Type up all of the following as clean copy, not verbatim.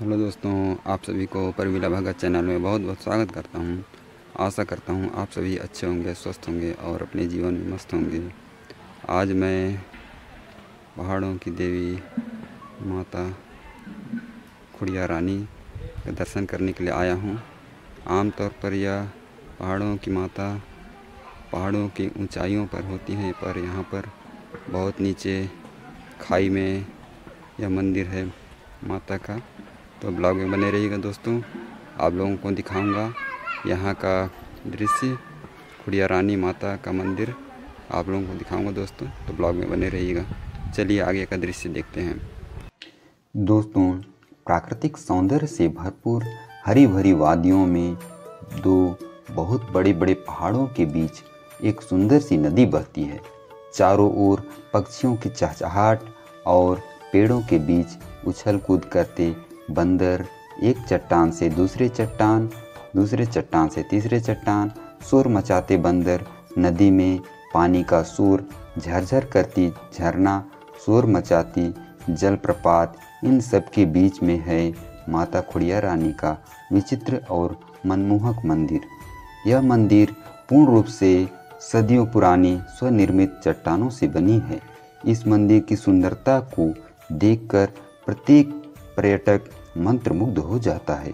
Hello दोस्तों, आप सभी को परवीला भगत चैनल में बहुत बहुत स्वागत करता हूं। आशा करता हूं आप सभी अच्छे होंगे, स्वस्थ होंगे और अपने जीवन में मस्त होंगे। आज मैं पहाड़ों की देवी माता खुड़िया रानी का दर्शन करने के लिए आया हूं। आमतौर पर यह पहाड़ों की माता पहाड़ों की ऊंचाइयों पर होती हैं, पर यहाँ पर बहुत नीचे खाई में यह मंदिर है माता का। तो ब्लॉग में बने रहिएगा दोस्तों, आप लोगों को दिखाऊंगा यहाँ का दृश्य, खुड़िया रानी माता का मंदिर आप लोगों को दिखाऊंगा दोस्तों। तो ब्लॉग में बने रहिएगा। चलिए आगे का दृश्य देखते हैं। दोस्तों, प्राकृतिक सौंदर्य से भरपूर हरी भरी वादियों में दो बहुत बड़े बड़े पहाड़ों के बीच एक सुंदर सी नदी बहती है। चारों ओर पक्षियों की चहचहाट और पेड़ों के बीच उछल कूद करते बंदर एक चट्टान से दूसरे चट्टान, दूसरे चट्टान से तीसरे चट्टान, शोर मचाते बंदर नदी में पानी का शोर, झरझर करती झरना, शोर मचाती जलप्रपात, इन सब के बीच में है माता खुड़िया रानी का विचित्र और मनमोहक मंदिर। यह मंदिर पूर्ण रूप से सदियों पुरानी स्वनिर्मित चट्टानों से बनी है। इस मंदिर की सुंदरता को देखकर प्रत्येक पर्यटक मंत्रमुग्ध हो जाता है।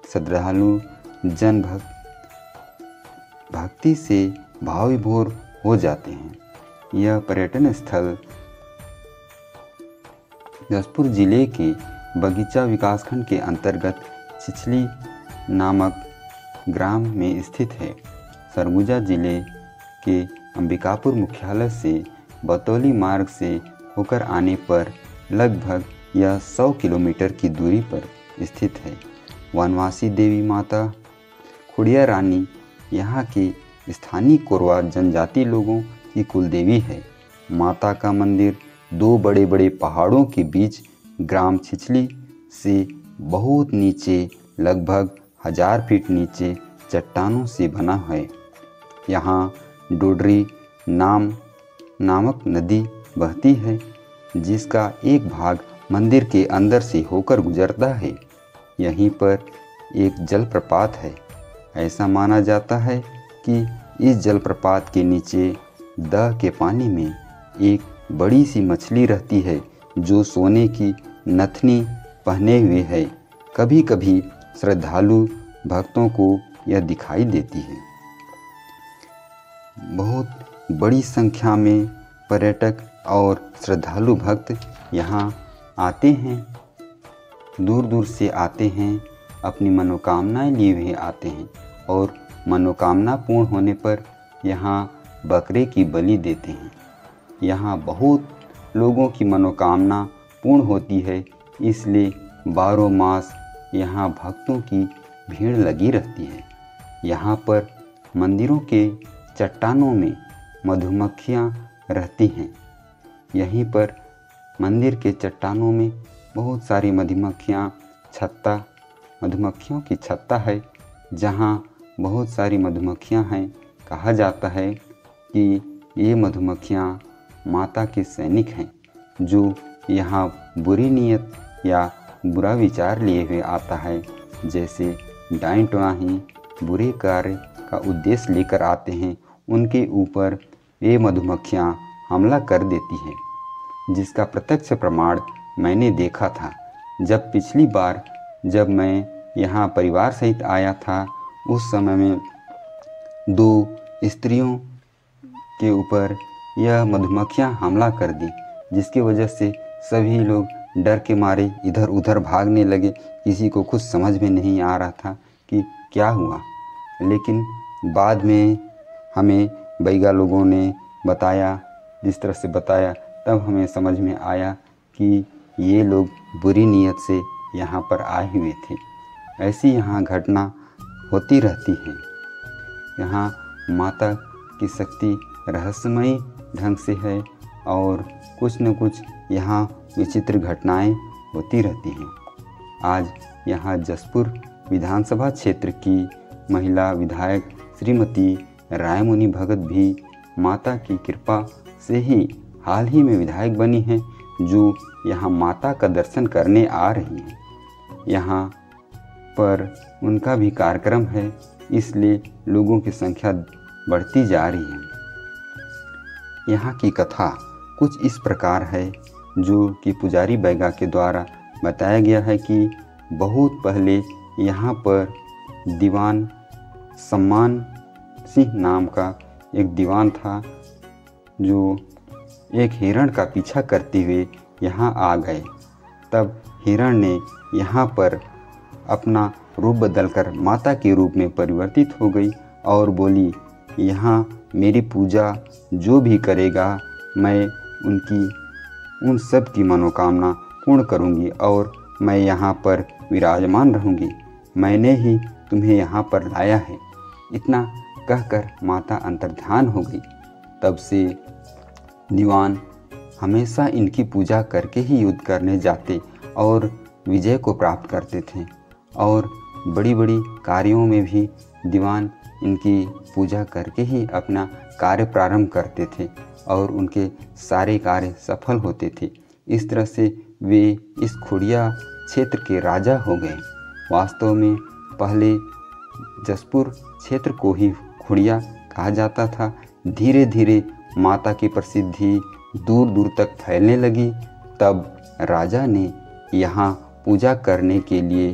श्रद्धालु जन भक्ति से भाव विभोर हो जाते हैं। यह पर्यटन स्थल जसपुर जिले के बगीचा विकासखंड के अंतर्गत छिछली नामक ग्राम में स्थित है। सरगुजा जिले के अंबिकापुर मुख्यालय से बतौली मार्ग से होकर आने पर लगभग यह 100 किलोमीटर की दूरी पर स्थित है। वनवासी देवी माता खुड़िया रानी यहाँ के स्थानीय कोरवा जनजाति लोगों की कुलदेवी है। माता का मंदिर दो बड़े बड़े पहाड़ों के बीच ग्राम छिछली से बहुत नीचे, लगभग 1000 फीट नीचे चट्टानों से बना है। यहाँ डोडरी नामक नदी बहती है, जिसका एक भाग मंदिर के अंदर से होकर गुजरता है। यहीं पर एक जलप्रपात है। ऐसा माना जाता है कि इस जलप्रपात के नीचे दह के पानी में एक बड़ी सी मछली रहती है, जो सोने की नथनी पहने हुए है। कभी कभी श्रद्धालु भक्तों को यह दिखाई देती है। बहुत बड़ी संख्या में पर्यटक और श्रद्धालु भक्त यहाँ आते हैं, दूर दूर से आते हैं, अपनी मनोकामनाएं लिए हुए आते हैं और मनोकामना पूर्ण होने पर यहाँ बकरे की बलि देते हैं। यहाँ बहुत लोगों की मनोकामना पूर्ण होती है, इसलिए 12 मास यहाँ भक्तों की भीड़ लगी रहती है। यहाँ पर मंदिरों के चट्टानों में मधुमक्खियाँ रहती हैं। यहीं पर मंदिर के चट्टानों में बहुत सारी मधुमक्खियों की छत्ता है, जहाँ बहुत सारी मधुमक्खियाँ हैं। कहा जाता है कि ये मधुमक्खियाँ माता के सैनिक हैं, जो यहाँ बुरी नीयत या बुरा विचार लिए हुए आता है। जैसे डाइन टोनाही बुरे कार्य का उद्देश्य लेकर आते हैं, उनके ऊपर ये मधुमक्खियाँ हमला कर देती हैं, जिसका प्रत्यक्ष प्रमाण मैंने देखा था। जब पिछली बार जब मैं यहाँ परिवार सहित आया था, उस समय में 2 स्त्रियों के ऊपर यह मधुमक्खियाँ हमला कर दी, जिसकी वजह से सभी लोग डर के मारे इधर उधर भागने लगे। किसी को कुछ समझ में नहीं आ रहा था कि क्या हुआ, लेकिन बाद में हमें बैगा लोगों ने बताया, जिस तरह से बताया, तब हमें समझ में आया कि ये लोग बुरी नीयत से यहाँ पर आए हुए थे। ऐसी यहाँ घटना होती रहती है। यहाँ माता की शक्ति रहस्यमयी ढंग से है और कुछ न कुछ यहाँ विचित्र घटनाएं होती रहती हैं। आज यहाँ जसपुर विधानसभा क्षेत्र की महिला विधायक श्रीमती रायमुनि भगत भी माता की कृपा से ही हाल ही में विधायक बनी हैं, जो यहाँ माता का दर्शन करने आ रही हैं। यहाँ पर उनका भी कार्यक्रम है, इसलिए लोगों की संख्या बढ़ती जा रही है। यहाँ की कथा कुछ इस प्रकार है, जो कि पुजारी बैगा के द्वारा बताया गया है कि बहुत पहले यहाँ पर दीवान सम्मान सिंह नाम का एक दीवान था, जो एक हिरण का पीछा करते हुए यहाँ आ गए। तब हिरण ने यहाँ पर अपना रूप बदलकर माता के रूप में परिवर्तित हो गई और बोली, यहाँ मेरी पूजा जो भी करेगा मैं उन सब की मनोकामना पूर्ण करूँगी और मैं यहाँ पर विराजमान रहूँगी। मैंने ही तुम्हें यहाँ पर लाया है। इतना कहकर माता अंतर्ध्यान हो गई। तब से दीवान हमेशा इनकी पूजा करके ही युद्ध करने जाते और विजय को प्राप्त करते थे और बड़ी बड़ी कार्यों में भी दीवान इनकी पूजा करके ही अपना कार्य प्रारंभ करते थे और उनके सारे कार्य सफल होते थे। इस तरह से वे इस खुड़िया क्षेत्र के राजा हो गए। वास्तव में पहले जसपुर क्षेत्र को ही खुड़िया कहा जाता था। धीरे धीरे माता की प्रसिद्धि दूर दूर तक फैलने लगी। तब राजा ने यहाँ पूजा करने के लिए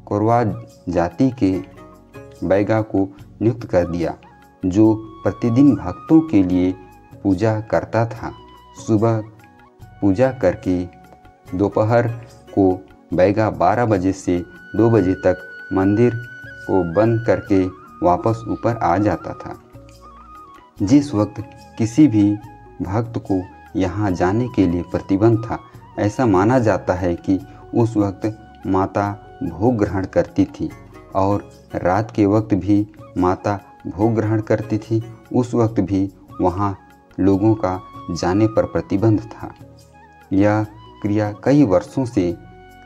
कोरवा जाति के बैगा को नियुक्त कर दिया, जो प्रतिदिन भक्तों के लिए पूजा करता था। सुबह पूजा करके दोपहर को बैगा 12 बजे से 2 बजे तक मंदिर को बंद करके वापस ऊपर आ जाता था। जिस वक्त किसी भी भक्त को यहाँ जाने के लिए प्रतिबंध था, ऐसा माना जाता है कि उस वक्त माता भोग ग्रहण करती थी और रात के वक्त भी माता भोग ग्रहण करती थी। उस वक्त भी वहाँ लोगों का जाने पर प्रतिबंध था। यह क्रिया कई वर्षों से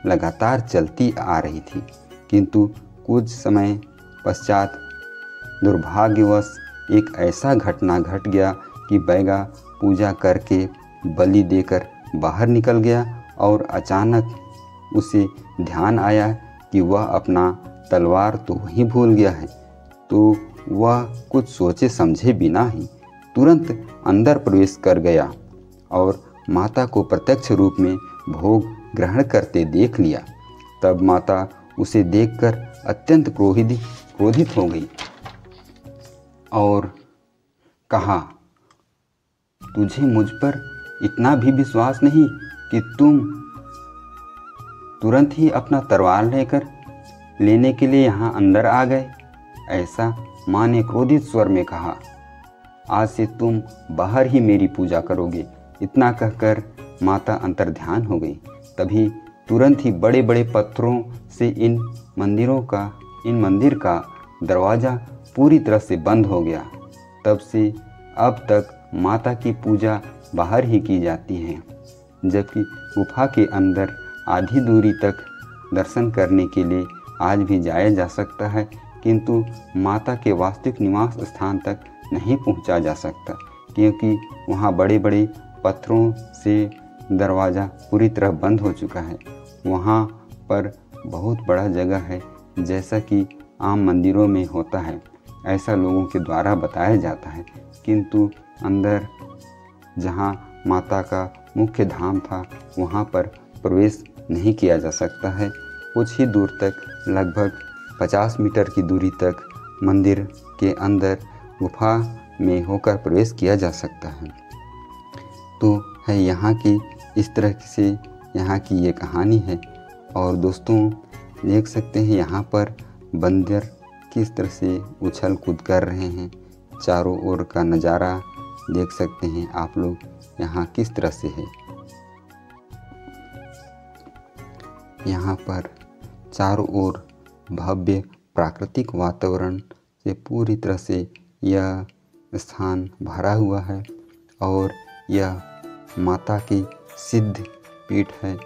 लगातार चलती आ रही थी, किंतु कुछ समय पश्चात दुर्भाग्यवश एक ऐसा घटना घट गया कि बैगा पूजा करके बलि देकर बाहर निकल गया और अचानक उसे ध्यान आया कि वह अपना तलवार तो वहीं भूल गया है। तो वह कुछ सोचे समझे बिना ही तुरंत अंदर प्रवेश कर गया और माता को प्रत्यक्ष रूप में भोग ग्रहण करते देख लिया। तब माता उसे देखकर अत्यंत क्रोधित हो गई और कहा, तुझे मुझ पर इतना भी विश्वास नहीं कि तुम तुरंत ही अपना तलवार लेने के लिए यहाँ अंदर आ गए। ऐसा माँ ने क्रोधित स्वर में कहा, आज से तुम बाहर ही मेरी पूजा करोगे। इतना कहकर माता अंतर्ध्यान हो गई। तभी तुरंत ही बड़े बड़े पत्थरों से इन मंदिर का दरवाज़ा पूरी तरह से बंद हो गया। तब से अब तक माता की पूजा बाहर ही की जाती है, जबकि गुफा के अंदर आधी दूरी तक दर्शन करने के लिए आज भी जाया जा सकता है, किंतु माता के वास्तविक निवास स्थान तक नहीं पहुंचा जा सकता, क्योंकि वहां बड़े बड़े पत्थरों से दरवाज़ा पूरी तरह बंद हो चुका है। वहां पर बहुत बड़ा जगह है, जैसा कि आम मंदिरों में होता है, ऐसा लोगों के द्वारा बताया जाता है, किंतु अंदर जहां माता का मुख्य धाम था वहां पर प्रवेश नहीं किया जा सकता है। कुछ ही दूर तक, लगभग 50 मीटर की दूरी तक मंदिर के अंदर गुफा में होकर प्रवेश किया जा सकता है। तो है यहाँ की इस तरह से यहाँ की ये कहानी है। और दोस्तों देख सकते हैं यहाँ पर बंदर किस तरह से उछल कूद कर रहे हैं। चारों ओर का नज़ारा देख सकते हैं आप लोग यहाँ किस तरह से है। यहाँ पर चारों ओर भव्य प्राकृतिक वातावरण से पूरी तरह से यह स्थान भरा हुआ है और यह माता की सिद्ध पीठ है।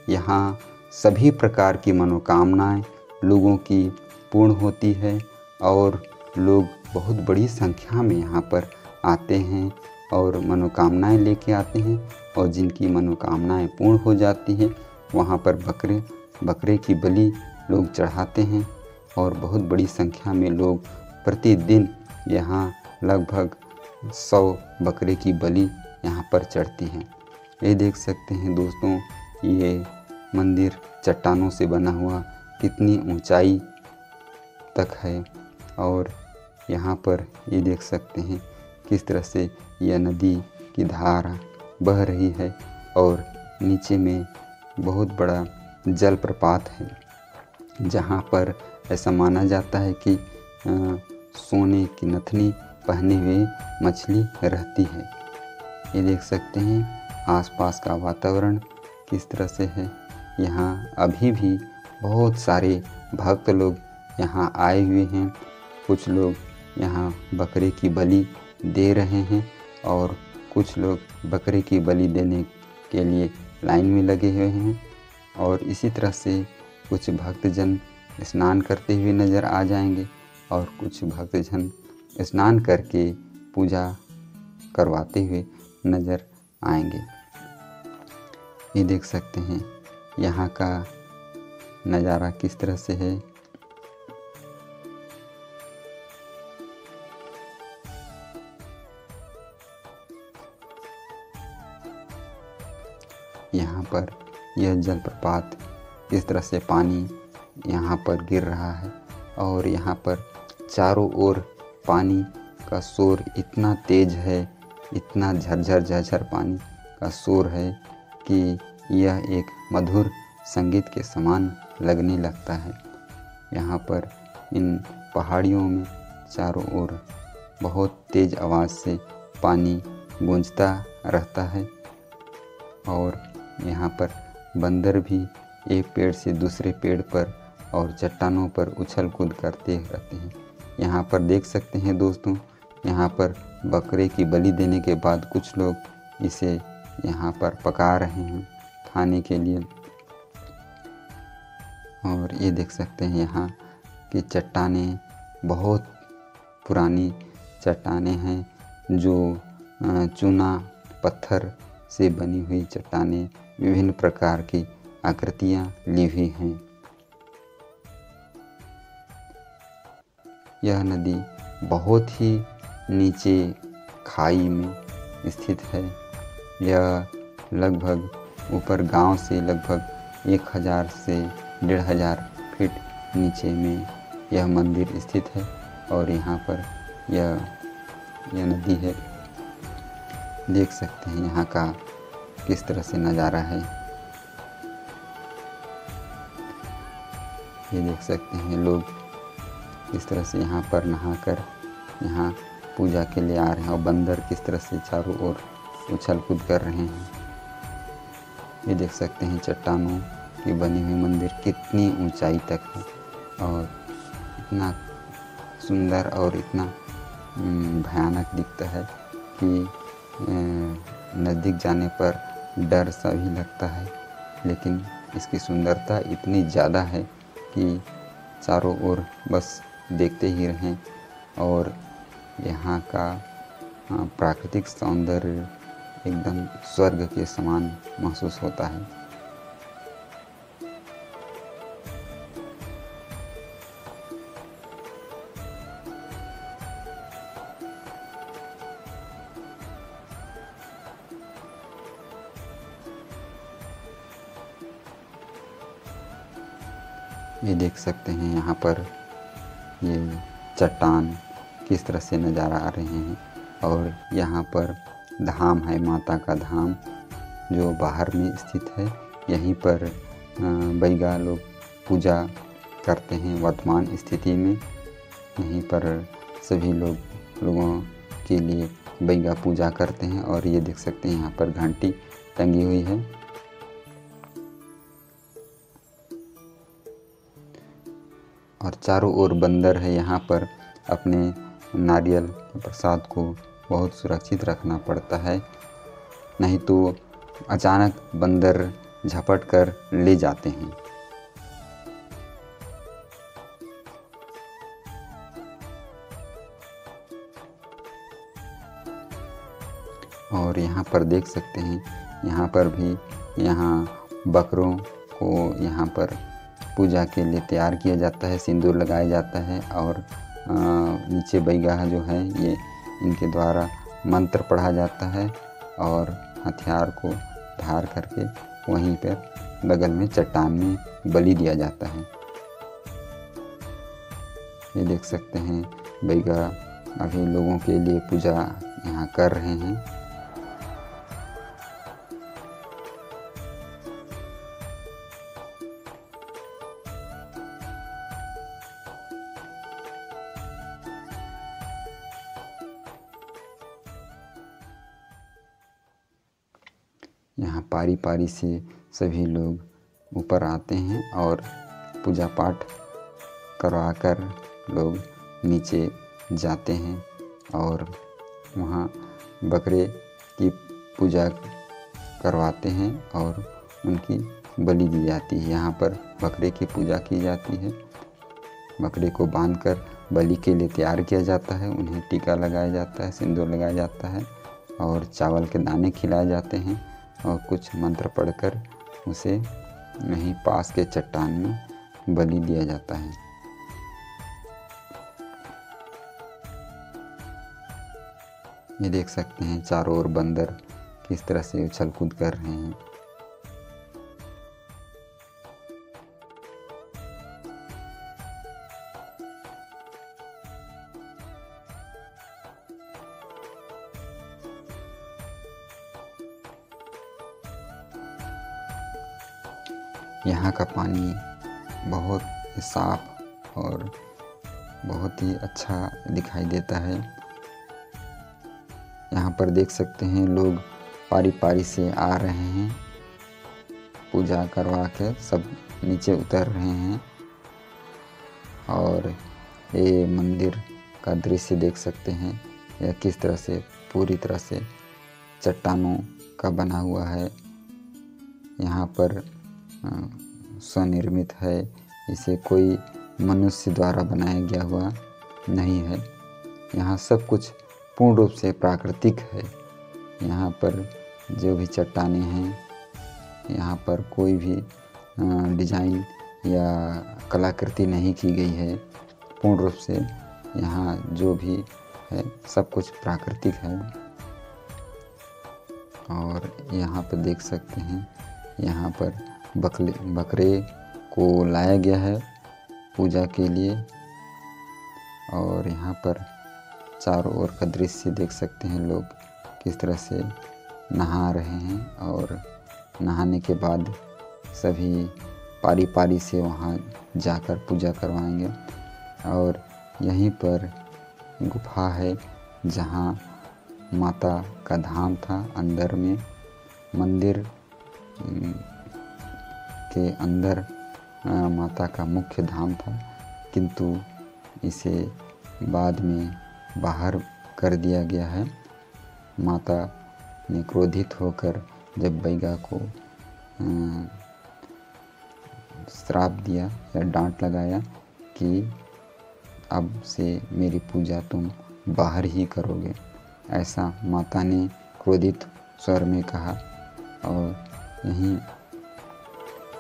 यहाँ सभी प्रकार की मनोकामनाएं लोगों की पूर्ण होती है और लोग बहुत बड़ी संख्या में यहाँ पर आते हैं और मनोकामनाएं लेके आते हैं, और जिनकी मनोकामनाएं पूर्ण हो जाती हैं वहाँ पर बकरे बकरे की बलि लोग चढ़ाते हैं और बहुत बड़ी संख्या में लोग प्रतिदिन यहाँ लगभग 100 बकरे की बलि यहाँ पर चढ़ती हैं। ये देख सकते हैं दोस्तों, ये मंदिर चट्टानों से बना हुआ कितनी ऊंचाई तक है। और यहाँ पर ये देख सकते हैं किस तरह से यह नदी की धारा बह रही है और नीचे में बहुत बड़ा जलप्रपात है, जहाँ पर ऐसा माना जाता है कि सोने की नथनी पहने हुए मछली रहती है। ये देख सकते हैं आसपास का वातावरण किस तरह से है। यहाँ अभी भी बहुत सारे भक्त लोग यहाँ आए हुए हैं। कुछ लोग यहाँ बकरे की बलि दे रहे हैं और कुछ लोग बकरे की बलि देने के लिए लाइन में लगे हुए हैं। और इसी तरह से कुछ भक्तजन स्नान करते हुए नज़र आ जाएंगे और कुछ भक्तजन स्नान करके पूजा करवाते हुए नज़र आएंगे। ये देख सकते हैं यहाँ का नज़ारा किस तरह से है। यहाँ पर यह जलप्रपात किस तरह से पानी यहाँ पर गिर रहा है और यहाँ पर चारों ओर पानी का शोर इतना तेज है, इतना झरझर झरझर पानी का शोर है कि यह एक मधुर संगीत के समान लगने लगता है। यहाँ पर इन पहाड़ियों में चारों ओर बहुत तेज आवाज़ से पानी गूंजता रहता है और यहाँ पर बंदर भी एक पेड़ से दूसरे पेड़ पर और चट्टानों पर उछल कूद करते रहते हैं। यहाँ पर देख सकते हैं दोस्तों, यहाँ पर बकरे की बलि देने के बाद कुछ लोग इसे यहाँ पर पका रहे हैं खाने के लिए। और ये देख सकते हैं यहाँ की चट्टानें बहुत पुरानी चट्टानें हैं, जो चूना पत्थर से बनी हुई चट्टानें विभिन्न प्रकार की आकृतियाँ ली हुई हैं। यह नदी बहुत ही नीचे खाई में स्थित है। यह लगभग ऊपर गांव से लगभग 1000 से 1500 फीट नीचे में यह मंदिर स्थित है और यहाँ पर यह नदी है। देख सकते हैं यहाँ का किस तरह से नज़ारा है। ये देख सकते हैं लोग किस तरह से यहाँ पर नहाकर यहाँ पूजा के लिए आ रहे हैं और बंदर किस तरह से चारों ओर उछल कूद कर रहे हैं। ये देख सकते हैं चट्टानों की बनी हुई मंदिर कितनी ऊंचाई तक है और इतना सुंदर और इतना भयानक दिखता है कि नज़दीक जाने पर डर सा भी लगता है, लेकिन इसकी सुंदरता इतनी ज़्यादा है कि चारों ओर बस देखते ही रहें। और यहाँ का प्राकृतिक सौंदर्य एकदम स्वर्ग के समान महसूस होता है। ये देख सकते हैं यहाँ पर ये चट्टान किस तरह से नज़ारा आ रहे हैं और यहाँ पर धाम है, माता का धाम जो बाहर में स्थित है। यहीं पर बैगा लोग पूजा करते हैं वर्तमान स्थिति में। यहीं पर सभी लोगों के लिए बैगा पूजा करते हैं और ये देख सकते हैं यहाँ पर घंटी टंगी हुई है। और चारों ओर बंदर है। यहाँ पर अपने नारियल के प्रसाद को बहुत सुरक्षित रखना पड़ता है, नहीं तो अचानक बंदर झपट कर ले जाते हैं। और यहाँ पर देख सकते हैं यहाँ पर भी बकरों को यहाँ पर पूजा के लिए तैयार किया जाता है, सिंदूर लगाया जाता है और नीचे बैगाह जो है ये इनके द्वारा मंत्र पढ़ा जाता है और हथियार को धार करके वहीं पर बगल में चट्टान में बलि दिया जाता है। ये देख सकते हैं बैगाह अभी लोगों के लिए पूजा यहाँ कर रहे हैं। यहाँ पारी पारी से सभी लोग ऊपर आते हैं और पूजा पाठ करवाकर लोग नीचे जाते हैं और वहाँ बकरे की पूजा करवाते हैं और उनकी बलि दी जाती है। यहाँ पर बकरे की पूजा की जाती है। बकरे को बांधकर बलि के लिए तैयार किया जाता है। उन्हें टीका लगाया जाता है, सिंदूर लगाया जाता है और चावल के दाने खिलाए जाते हैं और कुछ मंत्र पढ़कर उसे यहीं पास के चट्टान में बलि दिया जाता है। ये देख सकते हैं चारों ओर बंदर किस तरह से उछल कूद कर रहे हैं। यहाँ का पानी बहुत साफ और बहुत ही अच्छा दिखाई देता है। यहाँ पर देख सकते हैं लोग पारी पारी से आ रहे हैं, पूजा करवा कर सब नीचे उतर रहे हैं और ये मंदिर का दृश्य देख सकते हैं यह किस तरह से पूरी तरह से चट्टानों का बना हुआ है। यहाँ पर स्वनिर्मित है, इसे कोई मनुष्य द्वारा बनाया गया हुआ नहीं है। यहाँ सब कुछ पूर्ण रूप से प्राकृतिक है। यहाँ पर जो भी चट्टानें हैं, यहाँ पर कोई भी डिजाइन या कलाकृति नहीं की गई है। पूर्ण रूप से यहाँ जो भी है सब कुछ प्राकृतिक है। और यहाँ पर देख सकते हैं यहाँ पर बकरे को लाया गया है पूजा के लिए और यहाँ पर चारों ओर का दृश्य देख सकते हैं। लोग किस तरह से नहा रहे हैं और नहाने के बाद सभी पारी पारी से वहाँ जाकर पूजा करवाएंगे। और यहीं पर गुफा है जहाँ माता का धाम था। अंदर में मंदिर के अंदर माता का मुख्य धाम था, किंतु इसे बाद में बाहर कर दिया गया है। माता ने क्रोधित होकर जब बैगा को श्राप दिया या डांट लगाया कि अब से मेरी पूजा तुम बाहर ही करोगे, ऐसा माता ने क्रोधित स्वर में कहा। और यहीं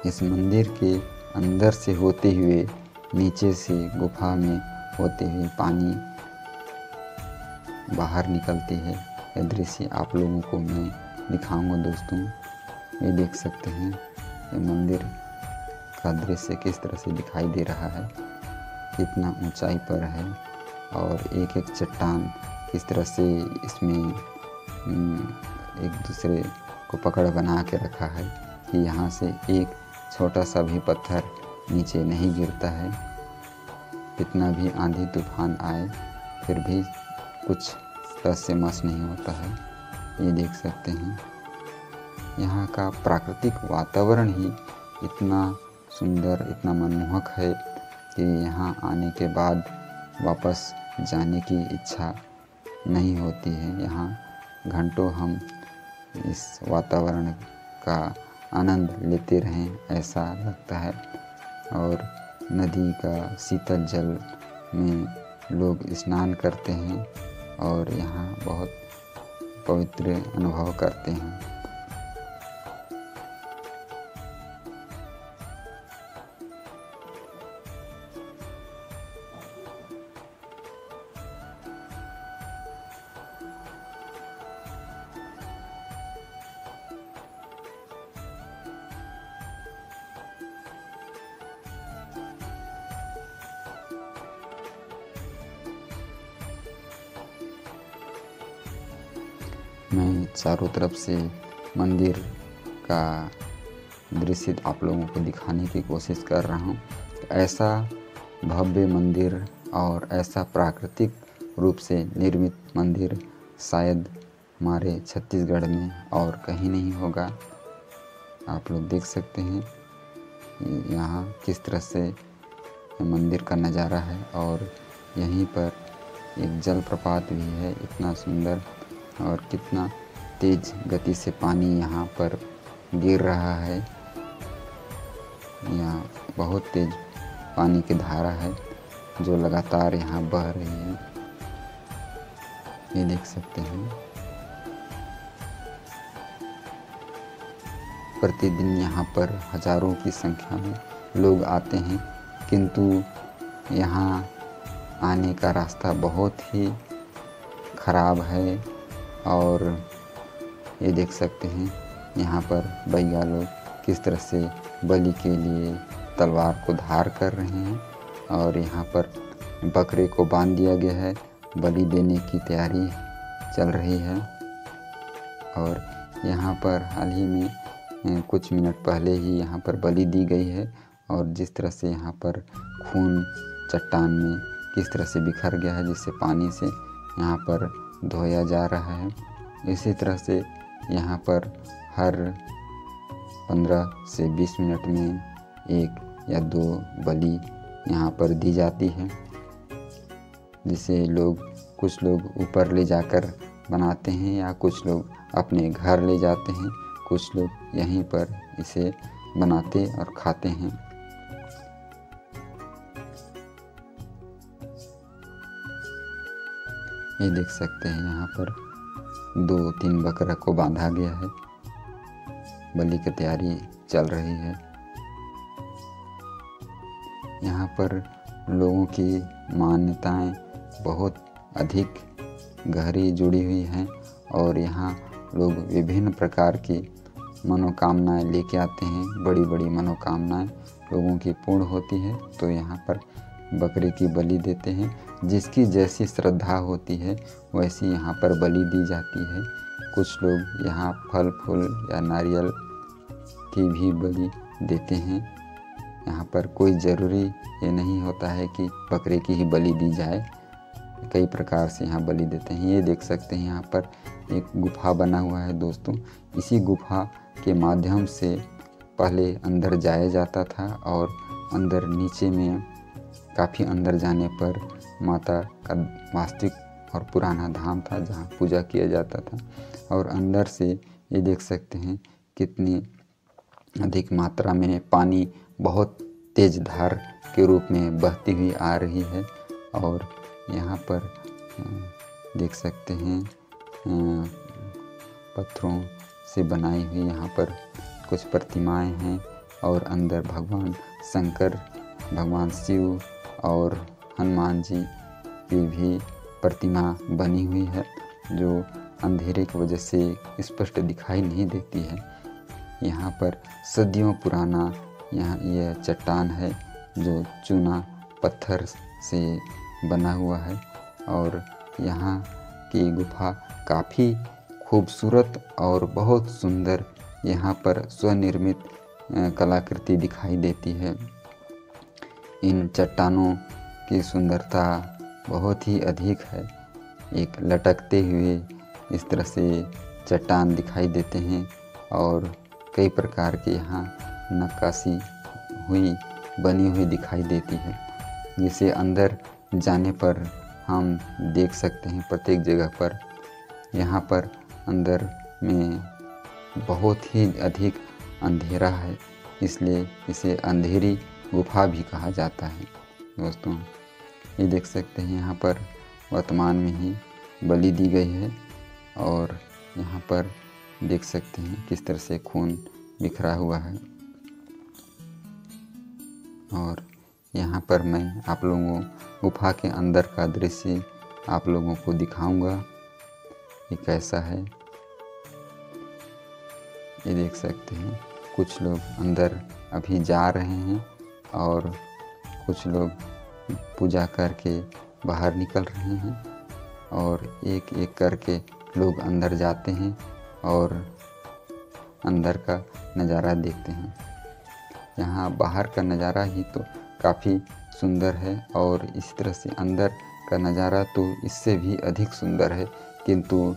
इस मंदिर के अंदर से होते हुए नीचे से गुफा में होते हुए पानी बाहर निकलती है। यह दृश्य आप लोगों को मैं दिखाऊंगा दोस्तों। ये देख सकते हैं ये मंदिर का दृश्य किस तरह से दिखाई दे रहा है, कितना ऊंचाई पर है और एक एक चट्टान किस तरह से इसमें एक दूसरे को पकड़ बना के रखा है कि यहाँ से एक छोटा सा भी पत्थर नीचे नहीं गिरता है। कितना भी आंधी तूफान आए फिर भी कुछ तस से मस नहीं होता है। ये देख सकते हैं यहाँ का प्राकृतिक वातावरण ही इतना सुंदर, इतना मनमोहक है कि यहाँ आने के बाद वापस जाने की इच्छा नहीं होती है। यहाँ घंटों हम इस वातावरण का आनंद लेते रहें ऐसा लगता है। और नदी का शीतल जल में लोग स्नान करते हैं और यहाँ बहुत पवित्र अनुभव करते हैं। मैं चारों तरफ से मंदिर का दृश्य आप लोगों को दिखाने की कोशिश कर रहा हूँ। ऐसा भव्य मंदिर और ऐसा प्राकृतिक रूप से निर्मित मंदिर शायद हमारे छत्तीसगढ़ में और कहीं नहीं होगा। आप लोग देख सकते हैं यहाँ किस तरह से मंदिर का नज़ारा है और यहीं पर एक जलप्रपात भी है। इतना सुंदर और कितना तेज गति से पानी यहाँ पर गिर रहा है। यहाँ बहुत तेज पानी की धारा है जो लगातार यहाँ बह रही है। ये देख सकते हैं प्रतिदिन यहाँ पर हजारों की संख्या में लोग आते हैं, किंतु यहाँ आने का रास्ता बहुत ही खराब है। और ये देख सकते हैं यहाँ पर बैया लोग किस तरह से बलि के लिए तलवार को धार कर रहे हैं और यहाँ पर बकरे को बांध दिया गया है। बलि देने की तैयारी चल रही है। और यहाँ पर हाल ही में कुछ मिनट पहले ही यहाँ पर बलि दी गई है और जिस तरह से यहाँ पर खून चट्टान में किस तरह से बिखर गया है, जिससे पानी से यहाँ पर धोया जा रहा है। इसी तरह से यहाँ पर हर 15 से 20 मिनट में 1 या 2 बलि यहाँ पर दी जाती है, जिसे कुछ लोग ऊपर ले जाकर बनाते हैं या कुछ लोग अपने घर ले जाते हैं, कुछ लोग यहीं पर इसे बनाते और खाते हैं। ये देख सकते हैं यहाँ पर 2-3 बकरा को बांधा गया है। बलि की तैयारी चल रही है। यहाँ पर लोगों की मान्यताएं बहुत अधिक गहरी जुड़ी हुई हैं और यहाँ लोग विभिन्न प्रकार की मनोकामनाएं लेके आते हैं। बड़ी बड़ी मनोकामनाएं लोगों की पूर्ण होती है तो यहाँ पर बकरे की बलि देते हैं। जिसकी जैसी श्रद्धा होती है वैसी यहाँ पर बलि दी जाती है। कुछ लोग यहाँ फल फूल या नारियल की भी बलि देते हैं। यहाँ पर कोई ज़रूरी ये नहीं होता है कि बकरे की ही बलि दी जाए, कई प्रकार से यहाँ बलि देते हैं। ये देख सकते हैं यहाँ पर एक गुफा बना हुआ है दोस्तों। इसी गुफा के माध्यम से पहले अंदर जाया जाता था और अंदर नीचे में काफ़ी अंदर जाने पर माता का वास्तविक और पुराना धाम था जहाँ पूजा किया जाता था। और अंदर से ये देख सकते हैं कितनी अधिक मात्रा में पानी बहुत तेज धार के रूप में बहती हुई आ रही है। और यहाँ पर देख सकते हैं पत्थरों से बनाई हुई यहाँ पर कुछ प्रतिमाएं हैं और अंदर भगवान शंकर, भगवान शिव और हनुमान जी की भी प्रतिमा बनी हुई है, जो अंधेरे की वजह से स्पष्ट दिखाई नहीं देती है। यहाँ पर सदियों पुराना यह चट्टान है जो चूना पत्थर से बना हुआ है। और यहाँ की गुफा काफ़ी खूबसूरत और बहुत सुंदर यहाँ पर स्वनिर्मित कलाकृति दिखाई देती है। इन चट्टानों की सुंदरता बहुत ही अधिक है। एक लटकते हुए इस तरह से चट्टान दिखाई देते हैं और कई प्रकार की यहाँ नक्काशी बनी हुई दिखाई देती है, जिसे अंदर जाने पर हम देख सकते हैं प्रत्येक जगह पर। यहाँ पर अंदर में बहुत ही अधिक अंधेरा है, इसलिए इसे अंधेरी गुफा भी कहा जाता है। दोस्तों ये देख सकते हैं यहाँ पर वर्तमान में ही बलि दी गई है और यहाँ पर देख सकते हैं किस तरह से खून बिखरा हुआ है। और यहाँ पर मैं आप लोगों गुफा के अंदर का दृश्य आप लोगों को दिखाऊंगा ये कैसा है। ये देख सकते हैं कुछ लोग अंदर अभी जा रहे हैं और कुछ लोग पूजा करके बाहर निकल रहे हैं और एक एक करके लोग अंदर जाते हैं और अंदर का नज़ारा देखते हैं। यहाँ बाहर का नज़ारा ही तो काफ़ी सुंदर है और इस तरह से अंदर का नज़ारा तो इससे भी अधिक सुंदर है, किंतु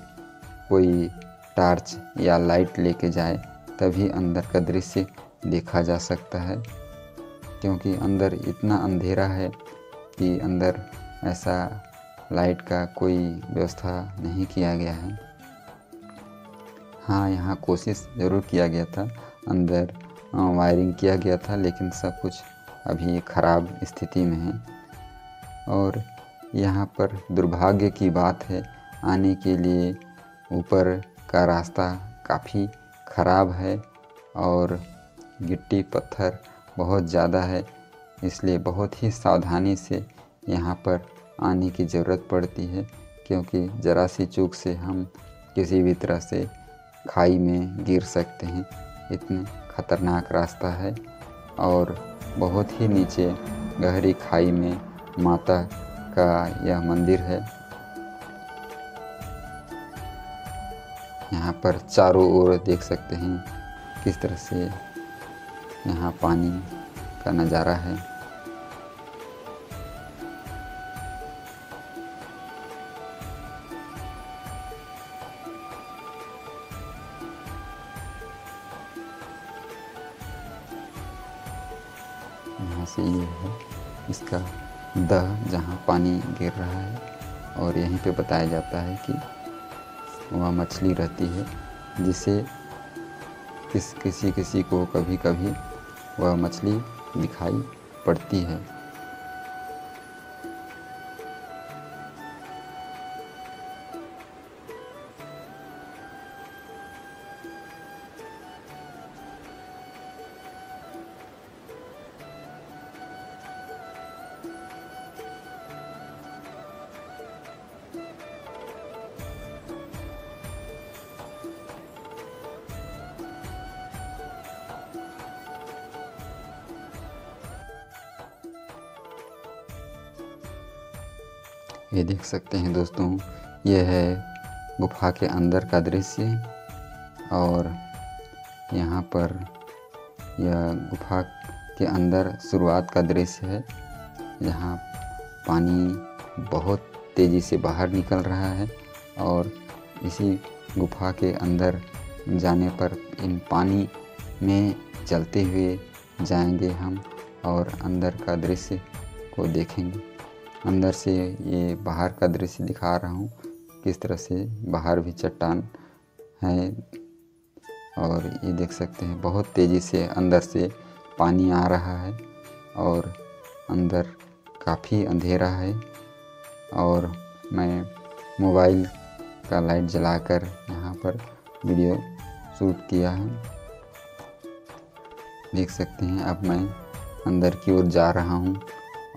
कोई टार्च या लाइट लेके जाए तभी अंदर का दृश्य देखा जा सकता है, क्योंकि अंदर इतना अंधेरा है कि अंदर ऐसा लाइट का कोई व्यवस्था नहीं किया गया है। हाँ, यहाँ कोशिश ज़रूर किया गया था, अंदर वायरिंग किया गया था, लेकिन सब कुछ अभी ख़राब स्थिति में है। और यहाँ पर दुर्भाग्य की बात है, आने के लिए ऊपर का रास्ता काफ़ी ख़राब है और गिट्टी पत्थर बहुत ज़्यादा है, इसलिए बहुत ही सावधानी से यहाँ पर आने की ज़रूरत पड़ती है, क्योंकि ज़रा सी चूक से हम किसी भी तरह से खाई में गिर सकते हैं। इतने खतरनाक रास्ता है और बहुत ही नीचे गहरी खाई में माता का यह मंदिर है। यहाँ पर चारों ओर देख सकते हैं किस तरह से यहाँ पानी का नज़ारा है। यहाँ से ये है इसका दह जहाँ पानी गिर रहा है, और यहीं पे बताया जाता है कि वह मछली रहती है जिसे किसी को कभी कभी वह मछली दिखाई पड़ती है। ये देख सकते हैं दोस्तों, यह है गुफा के अंदर का दृश्य और यहाँ पर यह गुफा के अंदर शुरुआत का दृश्य है, जहाँ पानी बहुत तेज़ी से बाहर निकल रहा है और इसी गुफा के अंदर जाने पर इन पानी में चलते हुए जाएंगे हम और अंदर का दृश्य को देखेंगे। अंदर से ये बाहर का दृश्य दिखा रहा हूँ, किस तरह से बाहर भी चट्टान है और ये देख सकते हैं बहुत तेज़ी से अंदर से पानी आ रहा है और अंदर काफ़ी अंधेरा है। और मैं मोबाइल का लाइट जलाकर यहाँ पर वीडियो शूट किया है। देख सकते हैं अब मैं अंदर की ओर जा रहा हूँ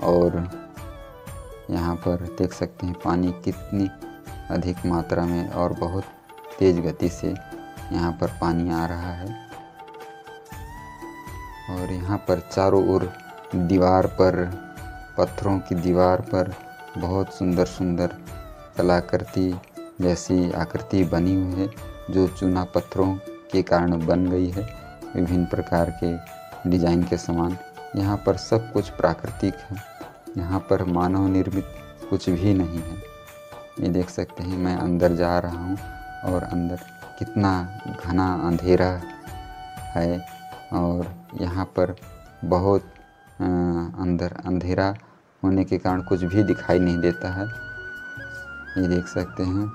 और यहाँ पर देख सकते हैं पानी कितनी अधिक मात्रा में और बहुत तेज़ गति से यहाँ पर पानी आ रहा है। और यहाँ पर चारों ओर दीवार पर, पत्थरों की दीवार पर बहुत सुंदर सुंदर कलाकृति जैसी आकृति बनी हुई है, जो चूना पत्थरों के कारण बन गई है। विभिन्न प्रकार के डिजाइन के सामान, यहाँ पर सब कुछ प्राकृतिक है, यहाँ पर मानव निर्मित कुछ भी नहीं है। ये देख सकते हैं मैं अंदर जा रहा हूँ और अंदर कितना घना अंधेरा है और यहाँ पर बहुत अंदर अंधेरा होने के कारण कुछ भी दिखाई नहीं देता है। ये देख सकते हैं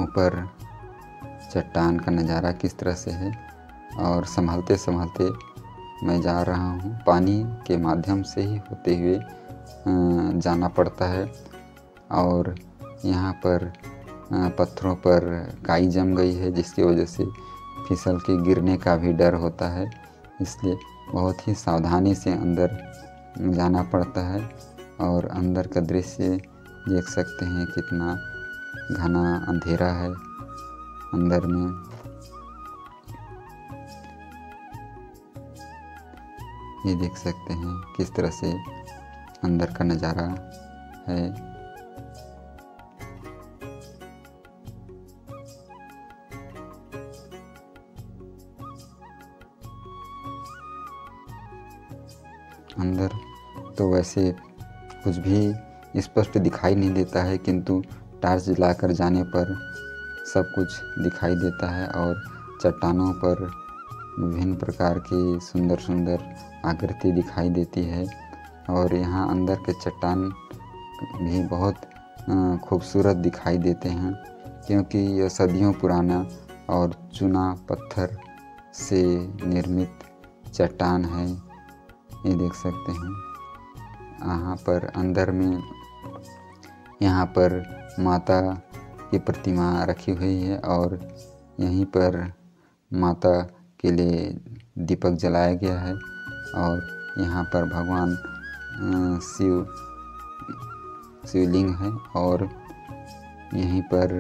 ऊपर चट्टान का नज़ारा किस तरह से है और संभालते संभालते मैं जा रहा हूँ। पानी के माध्यम से ही होते हुए जाना पड़ता है और यहाँ पर पत्थरों पर काई जम गई है, जिसकी वजह से फिसल के गिरने का भी डर होता है, इसलिए बहुत ही सावधानी से अंदर जाना पड़ता है। और अंदर का दृश्य देख सकते हैं कितना घना अंधेरा है अंदर में। ये देख सकते हैं किस तरह से अंदर का नज़ारा है। अंदर तो वैसे कुछ भी स्पष्ट दिखाई नहीं देता है, किंतु टार्च जलाकर जाने पर सब कुछ दिखाई देता है और चट्टानों पर विभिन्न प्रकार की सुंदर सुंदर आकृति दिखाई देती है। और यहाँ अंदर के चट्टान भी बहुत खूबसूरत दिखाई देते हैं, क्योंकि यह सदियों पुराना और चूना पत्थर से निर्मित चट्टान है। ये देख सकते हैं यहाँ पर अंदर में यहाँ पर माता की प्रतिमा रखी हुई है और यहीं पर माता के लिए दीपक जलाया गया है। और यहाँ पर भगवान शिवलिंग है और यहीं पर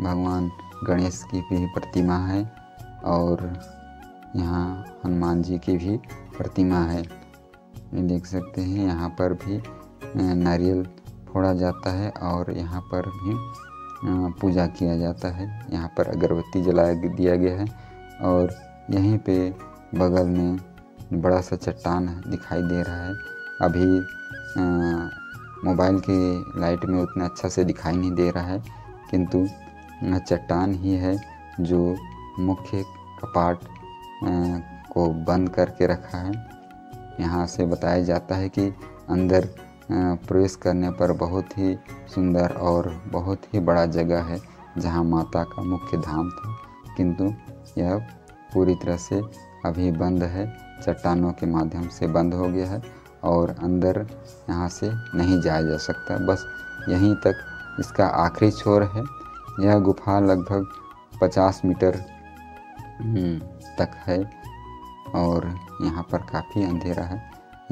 भगवान गणेश की भी प्रतिमा है और यहाँ हनुमान जी की भी प्रतिमा है। ये देख सकते हैं यहाँ पर भी नारियल फोड़ा जाता है और यहाँ पर भी पूजा किया जाता है। यहाँ पर अगरबत्ती जला दिया गया है और यहीं पे बगल में बड़ा सा चट्टान दिखाई दे रहा है। अभी मोबाइल की लाइट में उतना अच्छा से दिखाई नहीं दे रहा है, किंतु चट्टान ही है जो मुख्य कपाट को बंद करके रखा है। यहाँ से बताया जाता है कि अंदर प्रवेश करने पर बहुत ही सुंदर और बहुत ही बड़ा जगह है जहाँ माता का मुख्य धाम था, किंतु यह पूरी तरह से अभी बंद है, चट्टानों के माध्यम से बंद हो गया है और अंदर यहाँ से नहीं जाया जा सकता। बस यहीं तक इसका आखिरी छोर है। यह गुफा लगभग 50 मीटर तक है और यहाँ पर काफ़ी अंधेरा है।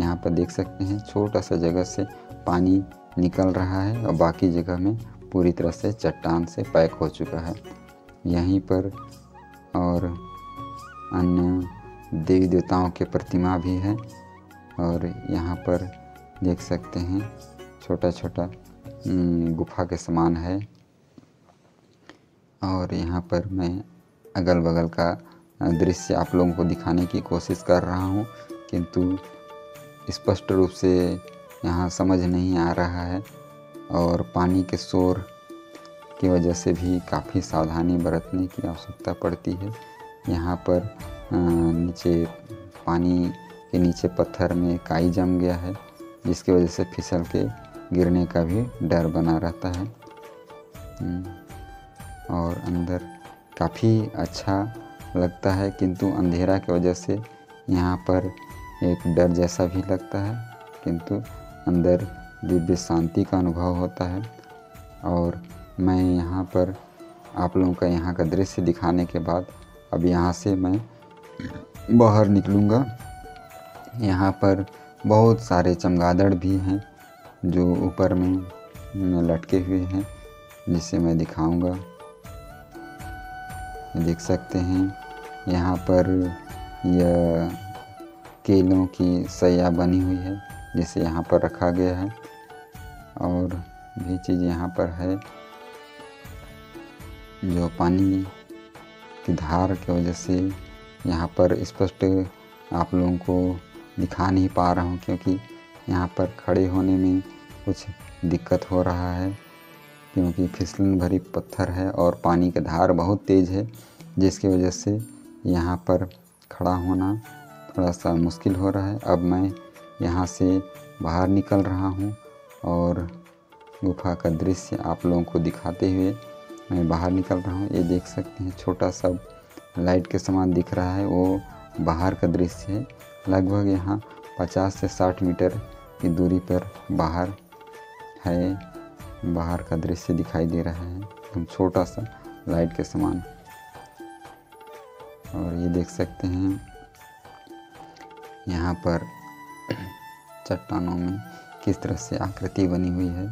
यहाँ पर देख सकते हैं छोटा सा जगह से पानी निकल रहा है और बाकी जगह में पूरी तरह से चट्टान से पैक हो चुका है। यहीं पर और अन्य देवी देवताओं के प्रतिमा भी है और यहाँ पर देख सकते हैं छोटा छोटा गुफा के समान है। और यहाँ पर मैं अगल बगल का दृश्य आप लोगों को दिखाने की कोशिश कर रहा हूँ, किंतु स्पष्ट रूप से यहाँ समझ नहीं आ रहा है और पानी के शोर की वजह से भी काफ़ी सावधानी बरतने की आवश्यकता पड़ती है। यहाँ पर नीचे पानी के नीचे पत्थर में काई जम गया है, जिसकी वजह से फिसल के गिरने का भी डर बना रहता है। और अंदर काफ़ी अच्छा लगता है, किंतु अंधेरा की वजह से यहाँ पर एक डर जैसा भी लगता है, किंतु अंदर दिव्य शांति का अनुभव होता है। और मैं यहाँ पर आप लोगों का यहाँ का दृश्य दिखाने के बाद अब यहाँ से मैं बाहर निकलूँगा। यहाँ पर बहुत सारे चमगादड़ भी हैं जो ऊपर में लटके हुए हैं, जिसे मैं दिखाऊंगा। देख सकते हैं यहाँ पर यह केलों की सैया बनी हुई है, जिसे यहाँ पर रखा गया है। और भी चीज़ यहाँ पर है जो पानी की धार की वजह से यहाँ पर स्पष्ट आप लोगों को दिखा नहीं पा रहा हूँ, क्योंकि यहाँ पर खड़े होने में कुछ दिक्कत हो रहा है, क्योंकि फिसलन भरी पत्थर है और पानी की धार बहुत तेज़ है, जिसकी वजह से यहाँ पर खड़ा होना थोड़ा सा मुश्किल हो रहा है। अब मैं यहाँ से बाहर निकल रहा हूँ और गुफा का दृश्य आप लोगों को दिखाते हुए मैं बाहर निकल रहा हूँ। ये देख सकते हैं छोटा सा लाइट के समान दिख रहा है, वो बाहर का दृश्य है। लगभग यहाँ 50 से 60 मीटर की दूरी पर बाहर है, बाहर का दृश्य दिखाई दे रहा है एकदम छोटा सा लाइट के समान। और ये देख सकते हैं यहाँ पर चट्टानों में किस तरह से आकृति बनी हुई है।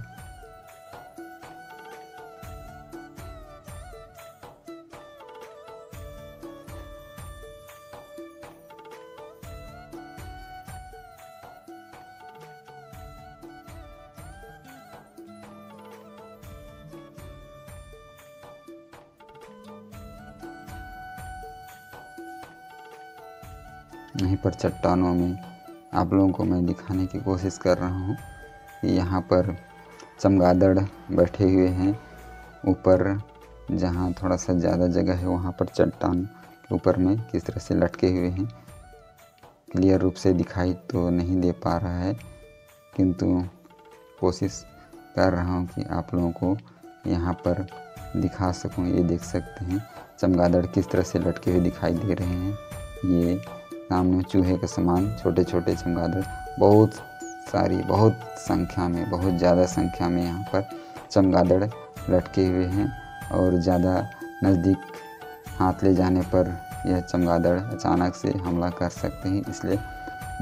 यहीं पर चट्टानों में आप लोगों को मैं दिखाने की कोशिश कर रहा हूँ कि यहाँ पर चमगादड़ बैठे हुए हैं। ऊपर जहाँ थोड़ा सा ज़्यादा जगह है वहाँ पर चट्टान के ऊपर में किस तरह से लटके हुए हैं। क्लियर रूप से दिखाई तो नहीं दे पा रहा है, किंतु कोशिश कर रहा हूँ कि आप लोगों को यहाँ पर दिखा सकूँ। ये देख सकते हैं चमगादड़ किस तरह से लटके हुए दिखाई दे रहे हैं। ये सामने चूहे के समान छोटे छोटे चमगादड़ बहुत संख्या में, बहुत ज़्यादा संख्या में यहाँ पर चमगादड़ लटके हुए हैं। और ज़्यादा नज़दीक हाथ ले जाने पर यह चमगादड़ अचानक से हमला कर सकते हैं, इसलिए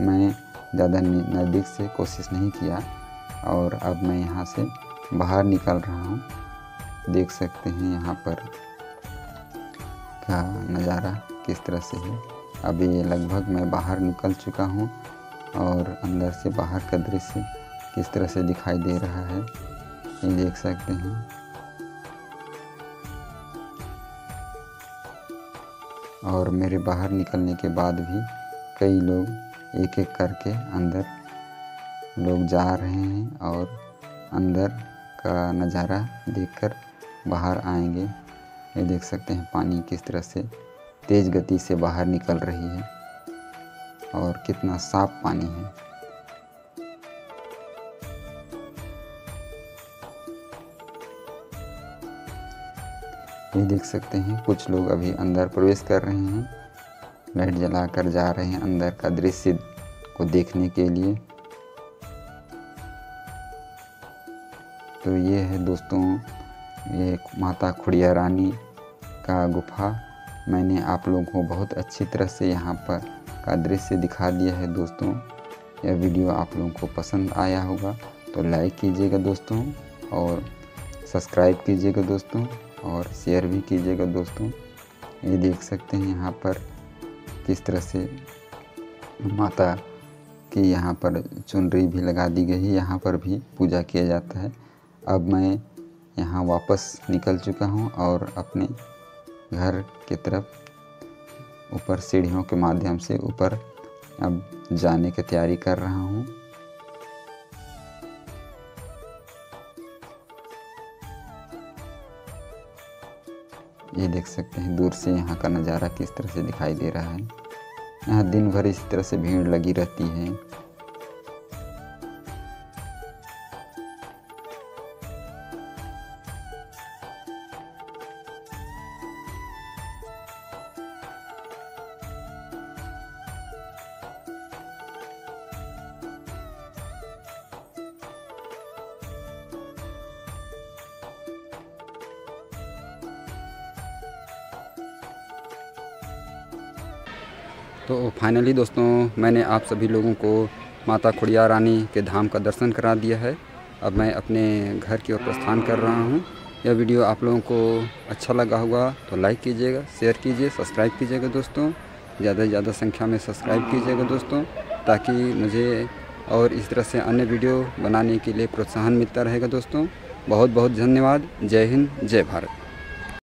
मैं ज़्यादा नज़दीक से कोशिश नहीं किया। और अब मैं यहाँ से बाहर निकल रहा हूँ। देख सकते हैं यहाँ पर का नज़ारा किस तरह से है। अभी लगभग मैं बाहर निकल चुका हूँ और अंदर से बाहर का दृश्य किस तरह से दिखाई दे रहा है ये देख सकते हैं। और मेरे बाहर निकलने के बाद भी कई लोग एक एक करके अंदर लोग जा रहे हैं और अंदर का नज़ारा देखकर बाहर आएंगे। ये देख सकते हैं पानी किस तरह से तेज़ गति से बाहर निकल रही है और कितना साफ पानी है। ये देख सकते हैं कुछ लोग अभी अंदर प्रवेश कर रहे हैं, लाइट जलाकर जा रहे हैं अंदर का दृश्य को देखने के लिए। तो ये है दोस्तों, ये माता खुड़िया रानी का गुफा। मैंने आप लोगों को बहुत अच्छी तरह से यहाँ पर का दृश्य दिखा दिया है दोस्तों। यह वीडियो आप लोगों को पसंद आया होगा तो लाइक कीजिएगा दोस्तों, और सब्सक्राइब कीजिएगा दोस्तों, और शेयर भी कीजिएगा दोस्तों। ये देख सकते हैं यहाँ पर किस तरह से माता की यहाँ पर चुनरी भी लगा दी गई है, यहाँ पर भी पूजा किया जाता है। अब मैं यहाँ वापस निकल चुका हूँ और अपने घर की तरफ ऊपर सीढ़ियों के माध्यम से ऊपर अब जाने की तैयारी कर रहा हूँ। ये देख सकते हैं दूर से यहाँ का नज़ारा किस तरह से दिखाई दे रहा है। यहाँ दिन भर इस तरह से भीड़ लगी रहती है। तो फाइनली दोस्तों मैंने आप सभी लोगों को माता खुड़िया रानी के धाम का दर्शन करा दिया है। अब मैं अपने घर की ओर प्रस्थान कर रहा हूँ। यह वीडियो आप लोगों को अच्छा लगा होगा तो लाइक कीजिएगा, शेयर कीजिए, सब्सक्राइब कीजिएगा दोस्तों। ज़्यादा से ज़्यादा संख्या में सब्सक्राइब कीजिएगा दोस्तों, ताकि मुझे और इस तरह से अन्य वीडियो बनाने के लिए प्रोत्साहन मिलता रहेगा दोस्तों। बहुत बहुत धन्यवाद। जय हिंद, जय भारत।